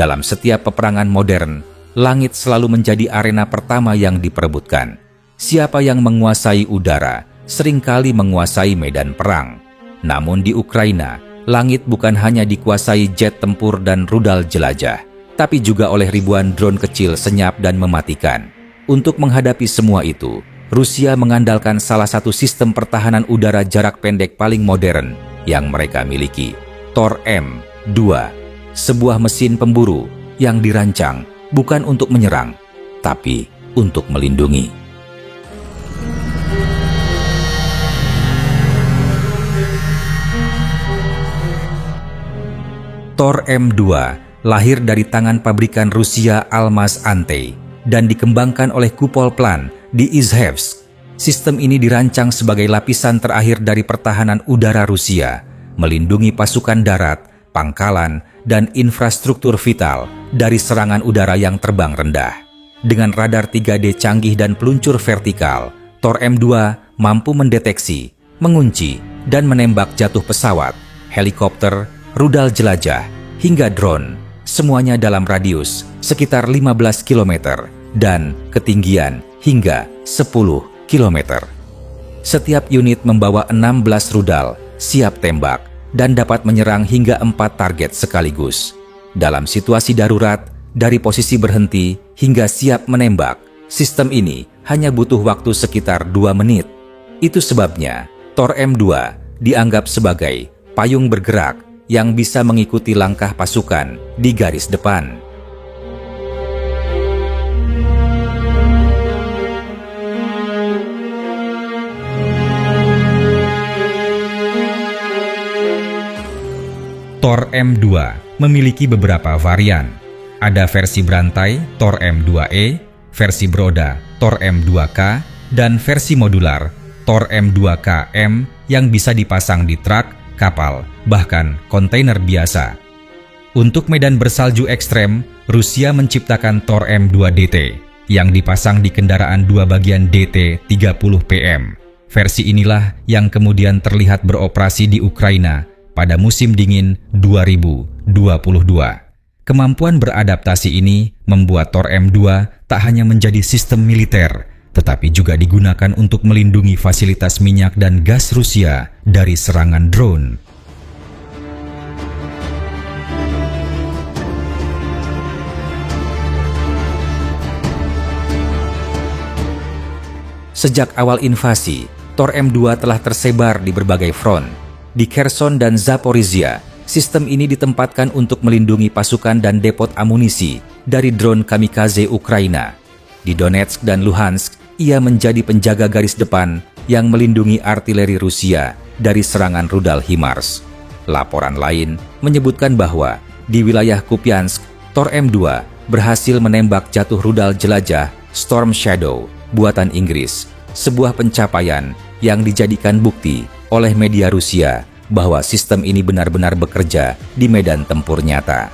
Dalam setiap peperangan modern, langit selalu menjadi arena pertama yang diperebutkan. Siapa yang menguasai udara seringkali menguasai medan perang. Namun di Ukraina, langit bukan hanya dikuasai jet tempur dan rudal jelajah, tapi juga oleh ribuan drone kecil senyap dan mematikan. Untuk menghadapi semua itu, Rusia mengandalkan salah satu sistem pertahanan udara jarak pendek paling modern yang mereka miliki, Tor M2, sebuah mesin pemburu yang dirancang bukan untuk menyerang, tapi untuk melindungi. Tor M2 lahir dari tangan pabrikan Rusia Almaz Antey dan dikembangkan oleh Kupolplan di Izhevsk. Sistem ini dirancang sebagai lapisan terakhir dari pertahanan udara Rusia, melindungi pasukan darat, pangkalan, dan infrastruktur vital dari serangan udara yang terbang rendah. Dengan radar 3D canggih dan peluncur vertikal, Tor M2 mampu mendeteksi, mengunci, dan menembak jatuh pesawat, helikopter, rudal jelajah, hingga drone, semuanya dalam radius sekitar 15 km dan ketinggian hingga 10 km. Setiap unit membawa 16 rudal, siap tembak, dan dapat menyerang hingga 4 target sekaligus. Dalam situasi darurat, dari posisi berhenti hingga siap menembak, sistem ini hanya butuh waktu sekitar 2 menit. Itu sebabnya Tor M2 dianggap sebagai payung bergerak yang bisa mengikuti langkah pasukan di garis depan. Tor M2 memiliki beberapa varian. Ada versi berantai Tor M2E, versi beroda Tor M2K, dan versi modular Tor M2KM yang bisa dipasang di truk, kapal, bahkan kontainer biasa. Untuk medan bersalju ekstrem, Rusia menciptakan Tor M2DT yang dipasang di kendaraan 2 bagian DT 30 PM. Versi inilah yang kemudian terlihat beroperasi di Ukraina pada musim dingin 2022. Kemampuan beradaptasi ini membuat Tor M2 tak hanya menjadi sistem militer, tetapi juga digunakan untuk melindungi fasilitas minyak dan gas Rusia dari serangan drone. Sejak awal invasi, Tor M2 telah tersebar di berbagai front. Di Kherson dan Zaporizhia, sistem ini ditempatkan untuk melindungi pasukan dan depot amunisi dari drone kamikaze Ukraina. Di Donetsk dan Luhansk, ia menjadi penjaga garis depan yang melindungi artileri Rusia dari serangan rudal HIMARS. Laporan lain menyebutkan bahwa di wilayah Kupiansk, Tor M2 berhasil menembak jatuh rudal jelajah Storm Shadow buatan Inggris, sebuah pencapaian yang dijadikan bukti oleh media Rusia bahwa sistem ini benar-benar bekerja di medan tempur nyata.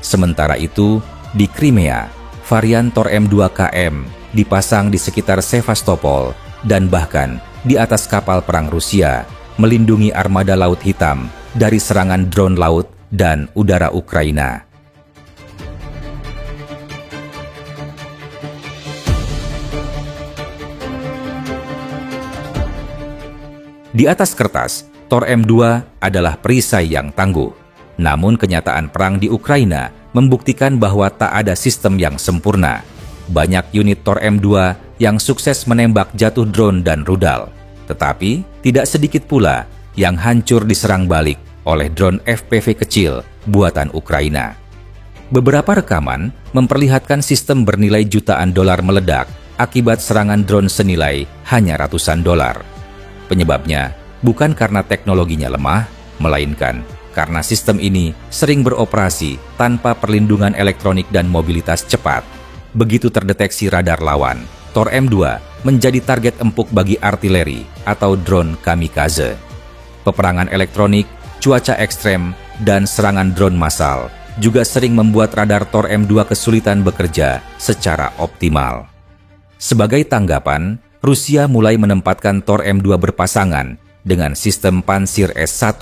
Sementara itu, di Crimea, varian Tor M2KM dipasang di sekitar Sevastopol dan bahkan di atas kapal perang Rusia, melindungi armada Laut Hitam dari serangan drone laut dan udara Ukraina. Di atas kertas, Tor M2 adalah perisai yang tangguh. Namun kenyataan perang di Ukraina membuktikan bahwa tak ada sistem yang sempurna. Banyak unit Tor M2 yang sukses menembak jatuh drone dan rudal. Tetapi tidak sedikit pula yang hancur diserang balik oleh drone FPV kecil buatan Ukraina. Beberapa rekaman memperlihatkan sistem bernilai jutaan dolar meledak akibat serangan drone senilai hanya ratusan dolar. Penyebabnya bukan karena teknologinya lemah, melainkan karena sistem ini sering beroperasi tanpa perlindungan elektronik dan mobilitas cepat. Begitu terdeteksi radar lawan, Tor M2 menjadi target empuk bagi artileri atau drone kamikaze. Peperangan elektronik, cuaca ekstrem, dan serangan drone massal juga sering membuat radar Tor M2 kesulitan bekerja secara optimal. Sebagai tanggapan, Rusia mulai menempatkan Tor M2 berpasangan dengan sistem Pansir S1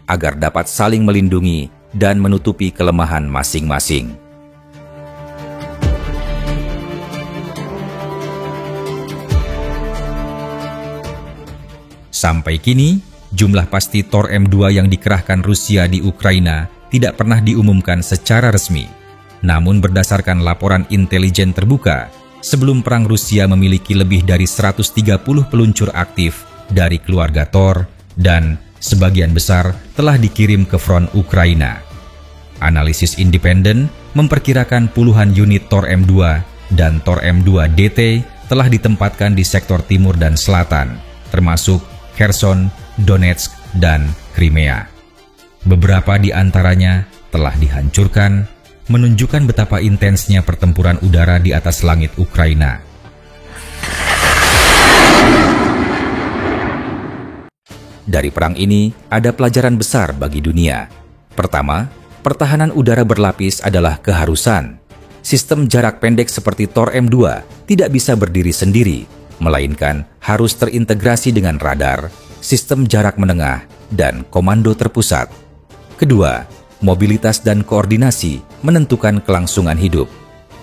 agar dapat saling melindungi dan menutupi kelemahan masing-masing. Sampai kini, jumlah pasti Thor M2 yang dikerahkan Rusia di Ukraina tidak pernah diumumkan secara resmi. Namun berdasarkan laporan intelijen terbuka, sebelum perang Rusia memiliki lebih dari 130 peluncur aktif dari keluarga Thor dan sebagian besar telah dikirim ke front Ukraina. Analisis independen memperkirakan puluhan unit Thor M2 dan Thor M2 DT telah ditempatkan di sektor timur dan selatan, termasuk Kherson, Donetsk, dan Crimea. Beberapa di antaranya telah dihancurkan, menunjukkan betapa intensnya pertempuran udara di atas langit Ukraina. Dari perang ini, ada pelajaran besar bagi dunia. Pertama, pertahanan udara berlapis adalah keharusan. Sistem jarak pendek seperti Thor M2 tidak bisa berdiri sendiri, melainkan harus terintegrasi dengan radar, sistem jarak menengah, dan komando terpusat. Kedua, mobilitas dan koordinasi menentukan kelangsungan hidup.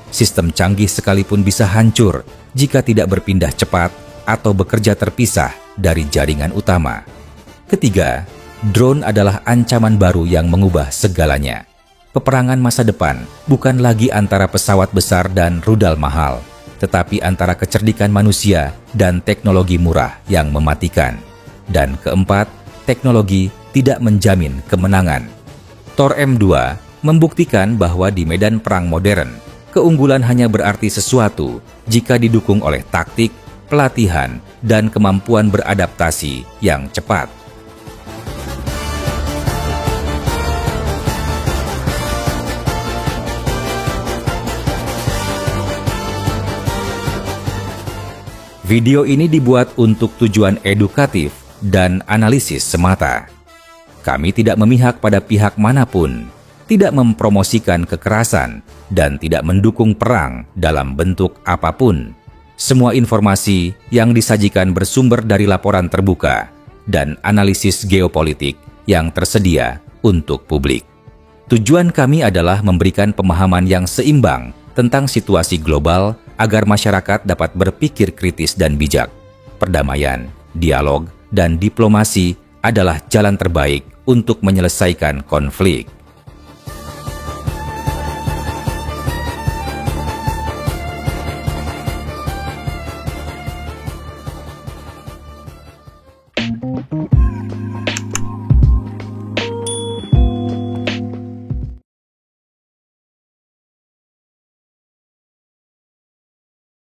Sistem canggih sekalipun bisa hancur jika tidak berpindah cepat atau bekerja terpisah dari jaringan utama. Ketiga, drone adalah ancaman baru yang mengubah segalanya. Peperangan masa depan bukan lagi antara pesawat besar dan rudal mahal, tetapi antara kecerdikan manusia dan teknologi murah yang mematikan. Dan keempat, teknologi tidak menjamin kemenangan. Thor M2 membuktikan bahwa di medan perang modern, keunggulan hanya berarti sesuatu jika didukung oleh taktik, pelatihan, dan kemampuan beradaptasi yang cepat. Video ini dibuat untuk tujuan edukatif dan analisis semata. Kami tidak memihak pada pihak manapun, tidak mempromosikan kekerasan, dan tidak mendukung perang dalam bentuk apapun. Semua informasi yang disajikan bersumber dari laporan terbuka dan analisis geopolitik yang tersedia untuk publik. Tujuan kami adalah memberikan pemahaman yang seimbang tentang situasi global agar masyarakat dapat berpikir kritis dan bijak. Perdamaian, dialog, dan diplomasi adalah jalan terbaik untuk menyelesaikan konflik.